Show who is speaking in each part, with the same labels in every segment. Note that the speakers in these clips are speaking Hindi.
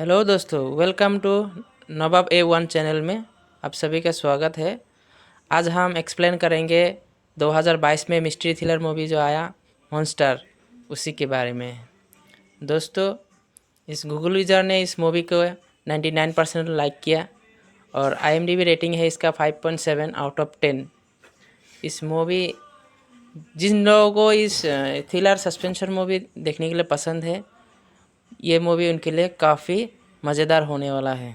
Speaker 1: हेलो दोस्तों, welcome to Nawab A1 channel में आप सभी का स्वागत है। आज हम एक्सप्लेन करेंगे 2022 में मिस्ट्री थ्रिलर मूवी जो आया मॉन्स्टर, उसी के बारे में। दोस्तों, इस गूगल यूज़र ने इस मूवी को 99% लाइक किया और IMDb रेटिंग है इसका 5.7 आउट ऑफ 10। इस मूवी जिन लोगों को इस थ्रिलर सस्पेंशन मूवी देखने के लिए पसंद है, ये मूवी उनके लिए काफ़ी मज़ेदार होने वाला है।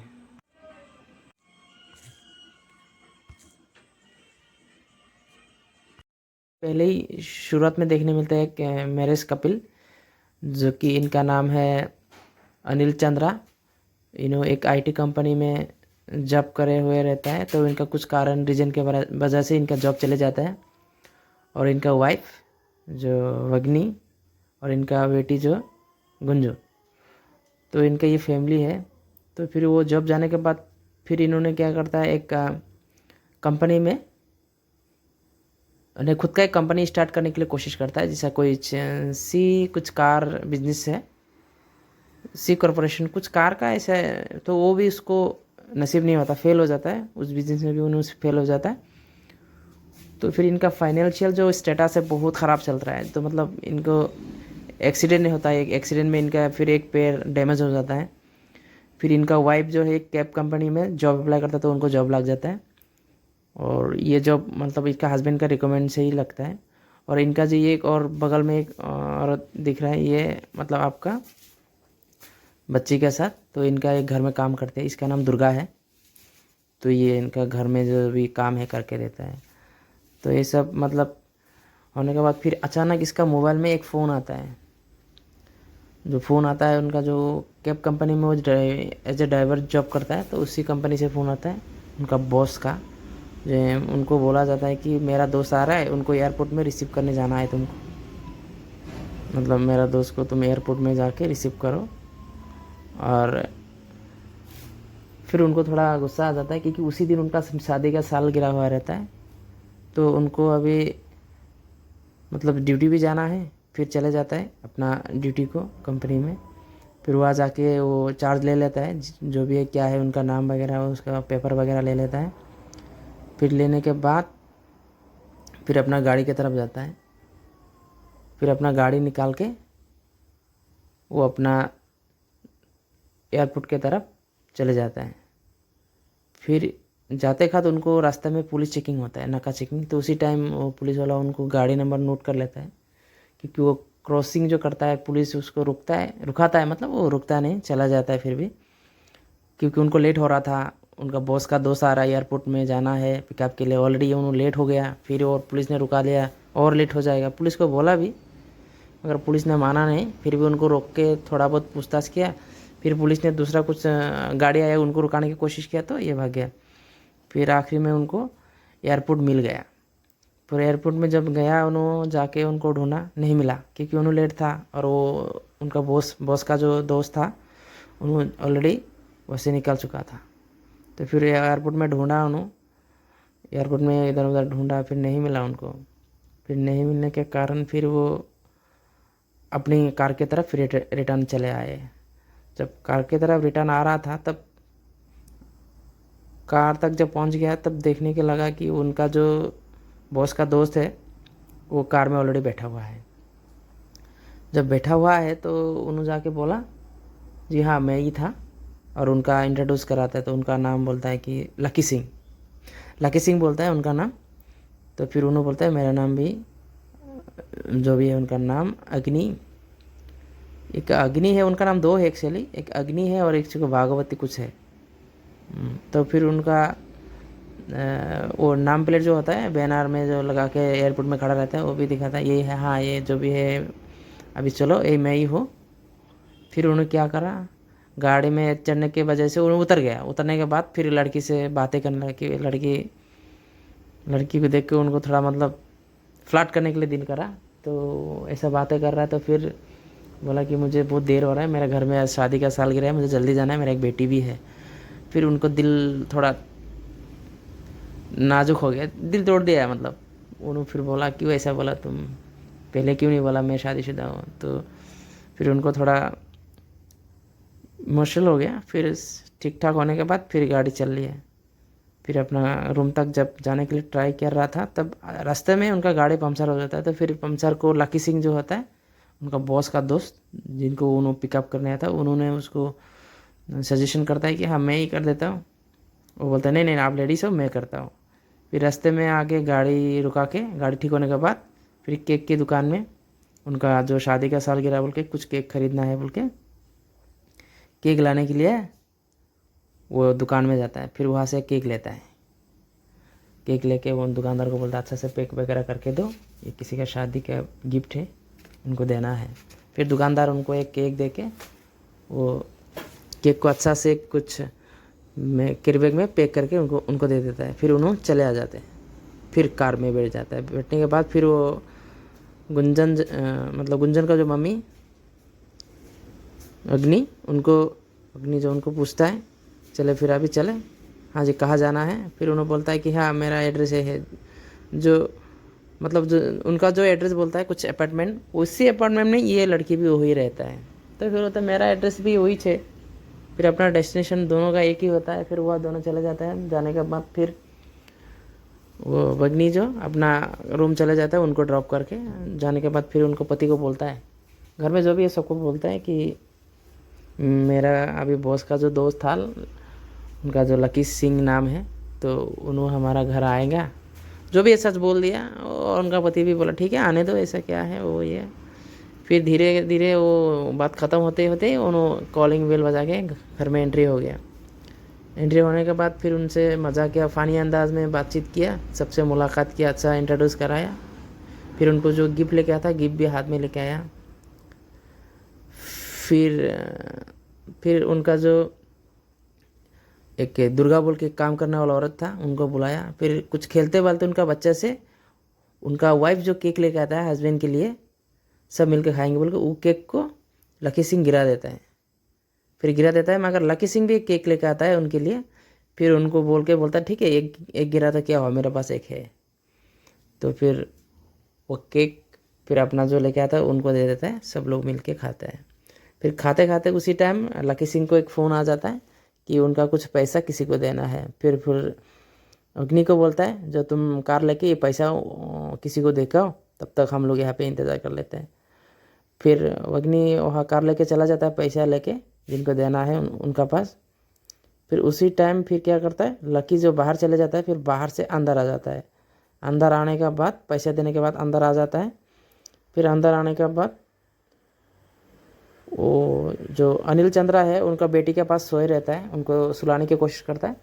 Speaker 1: पहले ही शुरुआत में देखने मिलता है एक मैरिज कपिल, जो कि इनका नाम है अनिल चंद्रा। इन्हों एक आईटी कंपनी में जॉब करे हुए रहता है, तो इनका कुछ कारण रीजन के वजह से इनका जॉब चले जाता है। और इनका वाइफ जो वग्नी और इनका बेटी जो गुंजू, तो इनका ये फैमिली है। तो फिर वो जॉब जाने के बाद फिर इन्होंने क्या करता है, एक कंपनी में उन्हें खुद का एक कंपनी स्टार्ट करने के लिए कोशिश करता है। जैसा कोई सी कुछ कार बिजनेस है, सी कॉरपोरेशन कुछ कार का ऐसा है। तो वो भी उसको नसीब नहीं होता, फेल हो जाता है उस बिज़नेस में भी, उन्हें फेल हो जाता है। तो फिर इनका फाइनेंशियल जो स्टेटस है बहुत ख़राब चल रहा है। तो मतलब इनको एक्सीडेंट नहीं होता है, एक एक्सीडेंट में इनका फिर एक पैर डैमेज हो जाता है। फिर इनका वाइफ जो है एक कैब कंपनी में जॉब अप्लाई करता है, तो उनको जॉब लग जाता है। और ये जॉब मतलब इसका हस्बैंड का रिकमेंड से ही लगता है। और इनका जो ये एक और बगल में एक औरत दिख रहा है, ये मतलब आपका बच्ची के साथ, तो इनका एक घर में काम करते हैं, इसका नाम दुर्गा है। तो ये इनका घर में जो भी काम है करके देता है। तो ये सब मतलब होने के बाद फिर अचानक इसका मोबाइल में एक फ़ोन आता है। जो फ़ोन आता है उनका, जो कैब कंपनी में वो एज ए ड्राइवर जॉब करता है, तो उसी कंपनी से फ़ोन आता है उनका बॉस का। जो उनको बोला जाता है कि मेरा दोस्त आ रहा है, उनको एयरपोर्ट में रिसीव करने जाना है तुमको। मतलब मेरा दोस्त को तुम एयरपोर्ट में जाके रिसीव करो। और फिर उनको थोड़ा गुस्सा आ जाता है, क्योंकि उसी दिन उनका शादी का साल गिरा हुआ रहता है। तो उनको अभी मतलब ड्यूटी भी जाना है। फिर चले जाता है अपना ड्यूटी को कंपनी में। फिर वहाँ जाके वो चार्ज ले लेता है, जो भी है क्या है उनका नाम वगैरह, उसका पेपर वगैरह ले लेता है। फिर लेने के बाद फिर अपना गाड़ी की तरफ जाता है। फिर अपना गाड़ी निकाल के वो अपना एयरपोर्ट की तरफ चले जाता है। फिर जाते खात उनको रास्ते में पुलिस चेकिंग होता है, नाका चेकिंग। तो उसी टाइम वो पुलिस वाला उनको गाड़ी नंबर नोट कर लेता है, क्योंकि वो क्रॉसिंग जो करता है पुलिस उसको रुकाता है, मतलब वो रुकता नहीं, चला जाता है फिर भी, क्योंकि उनको लेट हो रहा था। उनका बॉस का दोस्त आ रहा है, एयरपोर्ट में जाना है पिकअप के लिए, ऑलरेडी उन्होंने लेट हो गया। फिर और पुलिस ने रुका लिया, और लेट हो जाएगा। पुलिस को बोला भी, मगर पुलिस ने माना नहीं। फिर भी उनको रोक के थोड़ा बहुत पूछताछ किया। फिर पुलिस ने दूसरा कुछ गाड़ी आया, उनको रुकाने की कोशिश किया, तो ये भाग गया। फिर आखिरी में उनको एयरपोर्ट मिल गया। फिर एयरपोर्ट में जब गया, उन्होंने जाके उनको ढूंढा, नहीं मिला, क्योंकि उन्होंने लेट था। और वो उनका बॉस का जो दोस्त था, उन्होंने ऑलरेडी वैसे निकल चुका था। तो फिर एयरपोर्ट में ढूंढा उन्होंने, एयरपोर्ट में इधर उधर ढूंढा, फिर नहीं मिला उनको। फिर नहीं मिलने के कारण फिर वो अपनी कार की तरफ रिटर्न चले आए। जब कार की तरफ रिटर्न आ रहा था, तब कार तक जब पहुंच गया, तब देखने के लगा कि उनका जो बॉस का दोस्त है वो कार में ऑलरेडी बैठा हुआ है। जब बैठा हुआ है तो उन्होंने जाके बोला, जी हाँ मैं ही था। और उनका इंट्रोड्यूस कराता है, तो उनका नाम बोलता है कि लकी सिंह। लकी सिंह बोलता है उनका नाम। तो फिर उन्होंने बोलता है मेरा नाम भी, जो भी है उनका नाम अग्नि। एक अग्नि है, उनका नाम दो है एक्चुअली, एक अग्नि है और एक को भागवती कुछ है। तो फिर उनका वो नाम प्लेट जो होता है बैनर में जो लगा के एयरपोर्ट में खड़ा रहता है, वो भी दिखाता है, ये है, हाँ ये जो भी है, अभी चलो ये मैं ही हूँ। फिर उन्होंने क्या करा, गाड़ी में चढ़ने की वजह से उन्हें उतर गया। उतरने के बाद फिर लड़की से बातें करने लगी। कि लड़की को देख के उनको थोड़ा मतलब फ्लर्ट करने के लिए दिल करा। तो ऐसा बातें कर रहा है, तो फिर बोला कि मुझे बहुत देर हो रहा है, मेरे घर में आज शादी का सालगिरह है, मुझे जल्दी जाना है, मेरा एक बेटी भी है। फिर उनको दिल थोड़ा नाजुक हो गया, दिल तोड़ दिया है मतलब। उन्होंने फिर बोला क्यों ऐसा बोला, तुम पहले क्यों नहीं बोला मैं शादीशुदा हूँ। तो फिर उनको थोड़ा इमोशनल हो गया। फिर ठीक ठाक होने के बाद फिर गाड़ी चल रही है। फिर अपना रूम तक जब जाने के लिए ट्राई कर रहा था, तब रास्ते में उनका गाड़ी पंचर हो जाता है। तो फिर पंचर को लकी सिंह जो होता है, उनका बॉस का दोस्त, जिनको उन्होंने पिकअप करने आया था, उन्होंने उसको सजेशन करता है कि हाँ मैं ही कर देता हूँ। वो बोलता है नहीं नहीं, आप लेडीज हो, मैं करता हूँ। फिर रास्ते में आके गाड़ी रुका के, गाड़ी ठीक होने के बाद फिर केक की दुकान में उनका जो शादी का सालगिरह बोल के कुछ केक खरीदना है बोल के केक लाने के लिए वो दुकान में जाता है। फिर वहाँ से केक लेता है। केक लेके वो दुकानदार को बोलता है अच्छा से पैक वगैरह करके दो, ये किसी का शादी का गिफ्ट है, उनको देना है। फिर दुकानदार उनको एक केक दे के वो केक को अच्छा से कुछ में कैरी बैग में पैक करके उनको दे देता है। फिर उन्होंने चले आ जाते हैं। फिर कार में बैठ जाता है। बैठने के बाद फिर वो गुंजन का जो मम्मी अग्नि जो उनको पूछता है चले फिर अभी चले, हाँ जी कहाँ जाना है। फिर उन्होंने बोलता है कि हाँ मेरा एड्रेस है, जो उनका जो एड्रेस बोलता है कुछ अपार्टमेंट, उसी अपार्टमेंट में ये लड़की भी वही रहता है। तो फिर होता है मेरा एड्रेस भी वही है। फिर अपना डेस्टिनेशन दोनों का एक ही होता है। फिर वह दोनों चले जाते हैं। जाने के बाद फिर वो बगनी जो अपना रूम चले जाता है उनको ड्रॉप करके। जाने के बाद फिर उनको पति को बोलता है, घर में जो भी है सबको बोलता है कि मेरा अभी बॉस का जो दोस्त था, उनका जो लकी सिंह नाम है, तो उन्होंने हमारा घर आएगा, जो भी है सच बोल दिया। और उनका पति भी बोला ठीक है आने दो, ऐसा क्या है वो ये। फिर धीरे धीरे वो बात ख़त्म होते होते उन्होंने कॉलिंग बेल बजा के घर में एंट्री हो गया। एंट्री होने के बाद फिर उनसे मज़ा किया, फ़ानी अंदाज में बातचीत किया, सबसे मुलाकात किया, अच्छा इंट्रोड्यूस कराया। फिर उनको जो गिफ्ट लेके आया था, गिफ्ट भी हाथ में लेके आया। फिर उनका जो एक दुर्गा बोल के काम करने वाला औरत था, उनको बुलाया। फिर कुछ खेलते वालते उनका बच्चा से उनका वाइफ जो केक लेके आता है हस्बैंड के लिए, सब मिलकर खाएंगे बोल के वो केक को लकी सिंह गिरा देता है। फिर गिरा देता है, मगर लकी सिंह भी केक लेके आता है उनके लिए। फिर उनको बोलता है ठीक है एक गिरा था क्या हुआ, मेरे पास एक है। तो फिर वो केक फिर अपना जो लेके आता है उनको दे देता है, सब लोग मिल के खाते हैं। फिर खाते खाते उसी टाइम लकी सिंह को एक फ़ोन आ जाता है कि उनका कुछ पैसा किसी को देना है। फिर अग्नि को बोलता है जो तुम कार लेके ये पैसा किसी को देकर तब तक हम लोग यहाँ पे इंतज़ार कर लेते हैं। फिर अग्नि वहाँ कार लेके चला जाता है पैसा लेके जिनको देना है उनका पास। फिर उसी टाइम फिर क्या करता है लकी जो बाहर चले जाता है, फिर बाहर से अंदर आ जाता है। अंदर आने के बाद पैसा देने के बाद अंदर आ जाता है। फिर अंदर आने के बाद वो जो अनिल चंद्रा है उनका बेटी के पास सोए रहता है, उनको सुलाने की कोशिश करता है।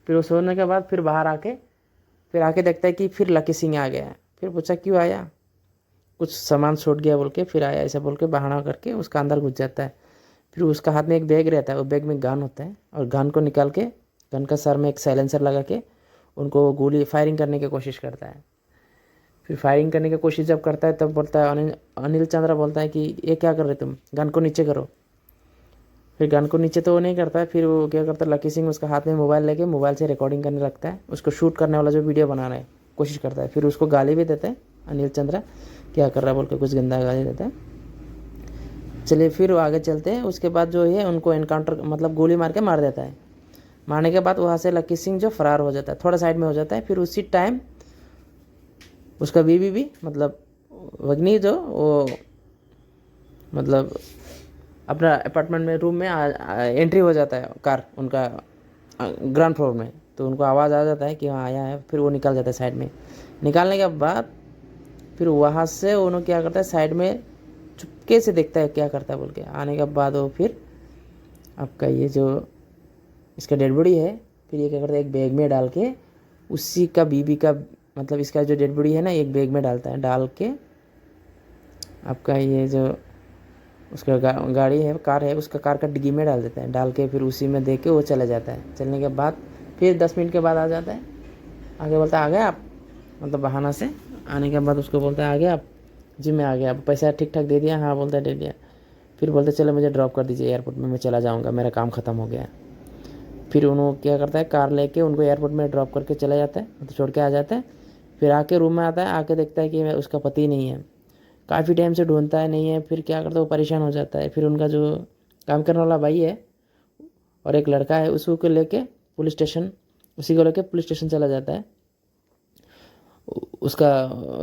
Speaker 1: फिर वो सोने के बाद फिर बाहर आके देखता है कि फिर लकी सिंह आ गया है। फिर पूछा क्यों आया, कुछ सामान छूट गया बोल के फिर आया, ऐसा बोल के बहाना करके उसका अंदर घुस जाता है। फिर उसका हाथ में एक बैग रहता है, वो बैग में गन होता है, और गन को निकाल के गन का सर में एक साइलेंसर लगा के उनको गोली फायरिंग करने की कोशिश करता है। फिर फायरिंग करने की कोशिश जब करता है तब बोलता है अनिल चंद्रा बोलता है कि ये क्या कर रहे तुम, गन को नीचे करो। फिर गन को नीचे तो वो नहीं करता है। फिर वो क्या करता है लकी सिंह उसका हाथ में मोबाइल लेके मोबाइल से रिकॉर्डिंग करने लगता है, उसको शूट करने वाला जो वीडियो बनाना है कोशिश करता है। फिर उसको गाली भी देता है अनिल चंद्रा, क्या कर रहा है बोल के कुछ गंदा गाली देता है। चलिए फिर वो आगे चलते हैं। उसके बाद जो है उनको एनकाउंटर गोली मार के मार देता है। मारने के बाद वहाँ से लकी सिंह जो फरार हो जाता है, थोड़ा साइड में हो जाता है। फिर उसी टाइम उसका बीवी भी वग्नि जो वो अपना अपार्टमेंट में रूम में एंट्री हो जाता है कार उनका ग्राउंड फ्लोर में। तो उनको आवाज़ आ जाता है कि हाँ आया है। फिर वो निकल जाता है साइड में। निकालने के बाद फिर वहाँ से उन्होंने क्या करता है साइड में चुपके से देखता है क्या करता है बोल के। आने के बाद वो फिर आपका ये जो इसका डेड बॉडी है, फिर ये क्या करता है एक बैग में डाल के उसी का बीबी का इसका जो डेड बॉडी है ना एक बैग में डालता है। डाल के आपका ये जो उसका गाड़ी है कार है उसका कार का डिग्गी में डाल देता है। डाल के फिर उसी में दे के वो चला जाता है। चलने के बाद फिर 10 मिनट के बाद आ जाता है। आगे बोलता है आ गए आप, बहाना से आने के बाद उसको बोलता है आ गया आप, जी मैं आ गया, पैसा ठीक ठाक दे दिया, हाँ बोलता है दे दिया। फिर बोलते चलो मुझे ड्रॉप कर दीजिए एयरपोर्ट में, मैं चला जाऊँगा, मेरा काम ख़त्म हो गया। फिर उन्होंने क्या करता है कार लेके उनको एयरपोर्ट में ड्रॉप करके चला जाता है, छोड़ के आ जाता है। फिर आके रूम में आता है, आके देखता है कि उसका पति नहीं है। काफ़ी टाइम से ढूंढता है नहीं है। फिर क्या करता है वो परेशान हो जाता है। फिर उनका जो काम करने वाला भाई है और एक लड़का है उसी को लेके पुलिस स्टेशन चला जाता है उसका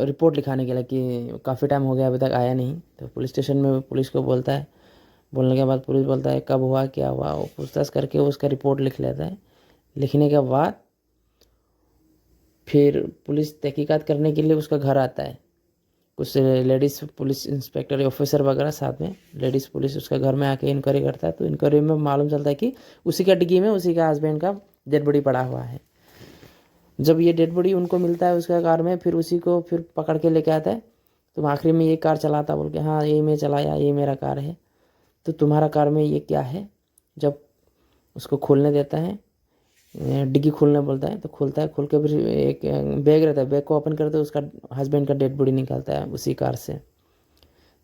Speaker 1: रिपोर्ट लिखाने के लिए कि काफ़ी टाइम हो गया अभी तक आया नहीं। तो पुलिस स्टेशन में पुलिस को बोलता है, बोलने के बाद पुलिस बोलता है कब हुआ क्या हुआ, वो पूछताछ करके उसका रिपोर्ट लिख लेता है। लिखने के बाद फिर पुलिस तहकीकात करने के लिए उसका घर आता है। कुछ लेडीज़ पुलिस इंस्पेक्टर ऑफिसर वगैरह साथ में लेडीज़ पुलिस उसका घर में आके इंक्वायरी करता है। तो इंक्वायरी में मालूम चलता है कि उसी का डिग्गी में उसी का हस्बैंड का डेड बॉडी पड़ा हुआ है। जब ये डेड बॉडी उनको मिलता है उसका कार में, फिर उसी को फिर पकड़ के लेके आता है। तुम आखिरी में ये कार चलाता बोल के, हाँ ये मैं चलाया, ये मेरा कार है। तो तुम्हारा कार में ये क्या है? जब उसको खोलने देता है, डिग्गी खोलने बोलता है तो खोलता है। खोल के फिर एक बैग रहता है, बैग को ओपन करते उसका हस्बैंड का डेड बॉडी निकालता है उसी कार से।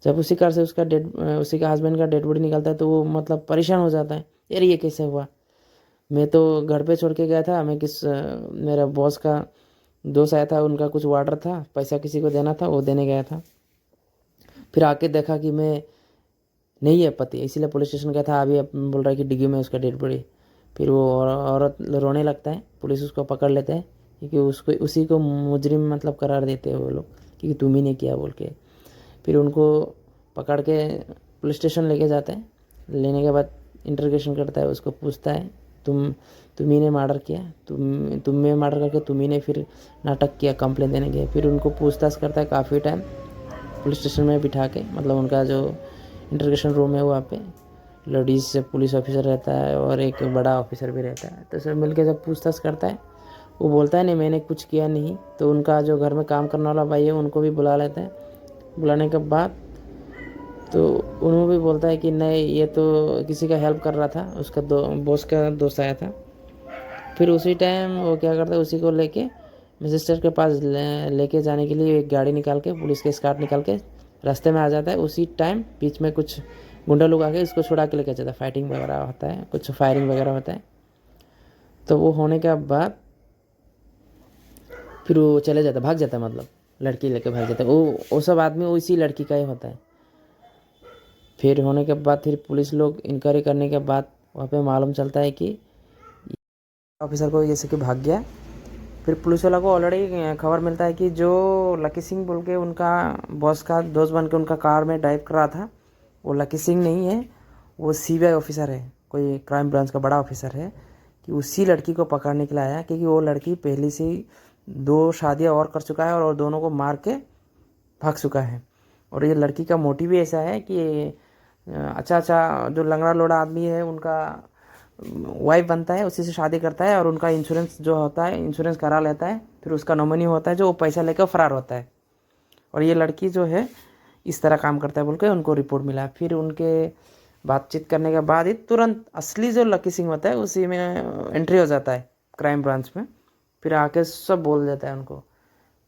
Speaker 1: जब उसी कार से उसी का हस्बैंड का डेड बॉडी निकालता है तो वो मतलब परेशान हो जाता है, यार ये कैसे हुआ? मैं तो घर पे छोड़ के गया था, मेरा बॉस का दोस्त आया था, उनका कुछ ऑर्डर था, पैसा किसी को देना था, वो देने गया था। फिर आके देखा कि मैं नहीं है पति, इसीलिए पुलिस स्टेशन गया था। अभी बोल रहा है कि डिग्गी में उसका डेड बॉडी। फिर वो औरत रोने लगता है, पुलिस उसको पकड़ लेता है क्योंकि उसी को मुजरिम मतलब करार देते हैं वो लोग, क्योंकि तुम ही ने किया बोल के। फिर उनको पकड़ के पुलिस स्टेशन लेके जाते हैं। लेने के बाद इंटरोगेशन करता है, उसको पूछता है तुम ही ने मर्डर किया, तुम मर्डर करके तुम ही ने फिर नाटक किया कंप्लेन देने गए। फिर उनको पूछताछ करता है काफ़ी टाइम पुलिस स्टेशन में बिठा के, मतलब उनका जो इंटरोगेशन रूम है वहाँ पे लेडीज़ से पुलिस ऑफिसर रहता है और एक बड़ा ऑफिसर भी रहता है। तो सब मिलके जब पूछताछ करता है, वो बोलता है नहीं मैंने कुछ किया नहीं। तो उनका जो घर में काम करने वाला भाई है उनको भी बुला लेता है। बुलाने के बाद तो उन्होंने भी बोलता है कि नहीं ये तो किसी का हेल्प कर रहा था, उसका बॉस का दोस्त आया था। फिर उसी टाइम वो क्या करता है, उसी को लेके मजिस्ट्रेट के पास लेके जाने के लिए एक गाड़ी निकाल के, पुलिस के स्कॉट निकाल के रास्ते में आ जाता है। उसी टाइम बीच में कुछ गुंडा लोग आके इसको छुड़ा के लेके जाता है। फाइटिंग वगैरह होता है, कुछ फायरिंग वगैरह होता है। तो वो होने के बाद फिर वो चले जाता है, भाग जाता है, मतलब लड़की लेके भाग जाता है। वो सब आदमी उसी लड़की का ही होता है। फिर होने के बाद फिर पुलिस लोग इंक्वायरी करने के बाद वहाँ पे मालूम चलता है कि ऑफिसर को जैसे कि भाग गया। फिर पुलिस वाला को ऑलरेडी खबर मिलता है कि जो लकी सिंह बोल के उनका बॉस का दोस्त बन के उनका कार में ड्राइव कर रहा था, वो लकी सिंह नहीं है, वो सीबीआई ऑफिसर है, कोई क्राइम ब्रांच का बड़ा ऑफिसर है। कि उसी लड़की को पकड़ने के लिए आया, क्योंकि वो लड़की पहले से ही 2 शादियाँ और कर चुका है और दोनों को मार के भाग चुका है। और ये लड़की का मोटिव भी ऐसा है कि अच्छा जो लंगड़ा लोड़ा आदमी है उनका वाइफ बनता है, उसी से शादी करता है और उनका इंश्योरेंस जो होता है इंश्योरेंस करा लेता है। फिर उसका नॉमिनी होता है जो वो पैसा लेकर फरार होता है। और ये लड़की जो है इस तरह काम करता है बोल के उनको रिपोर्ट मिला। फिर उनके बातचीत करने के बाद ही तुरंत असली जो लकी सिंह होता है उसी में एंट्री हो जाता है क्राइम ब्रांच में। फिर आके सब बोल देता है उनको।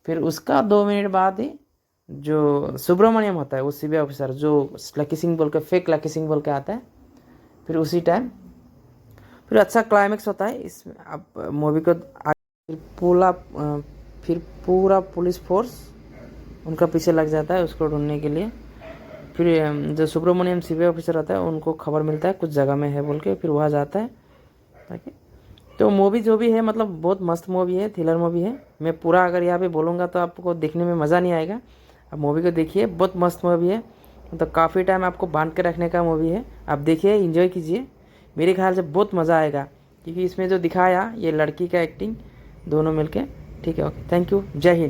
Speaker 1: फिर उसका 2 मिनट बाद ही जो सुब्रमण्यम होता है वो सीबीआई ऑफिसर जो लकी सिंह बोल के फेक लकी सिंह बोल के आता है, फिर उसी टाइम फिर अच्छा क्लाइमेक्स होता है इसमें। अब मूवी को फिर पूरा पुलिस फोर्स उनका पीछे लग जाता है उसको ढूंढने के लिए। फिर जो सुब्रमण्यम सीबीआई ऑफिसर होता है उनको खबर मिलता है कुछ जगह में है बोल के, फिर वहाँ जाता है ताकि। तो मूवी जो भी है मतलब बहुत मस्त मूवी है, थ्रिलर मूवी है। मैं पूरा अगर यहाँ पे बोलूँगा तो आपको देखने में मज़ा नहीं आएगा। अब मूवी को देखिए, बहुत मस्त मूवी है, मतलब काफ़ी टाइम आपको बांध के रखने का मूवी है। आप देखिए, एंजॉय कीजिए, मेरे ख्याल से बहुत मज़ा आएगा। क्योंकि इसमें जो दिखाया ये लड़की का एक्टिंग दोनों मिलके, ठीक है। ओके, थैंक यू, जय हिंद।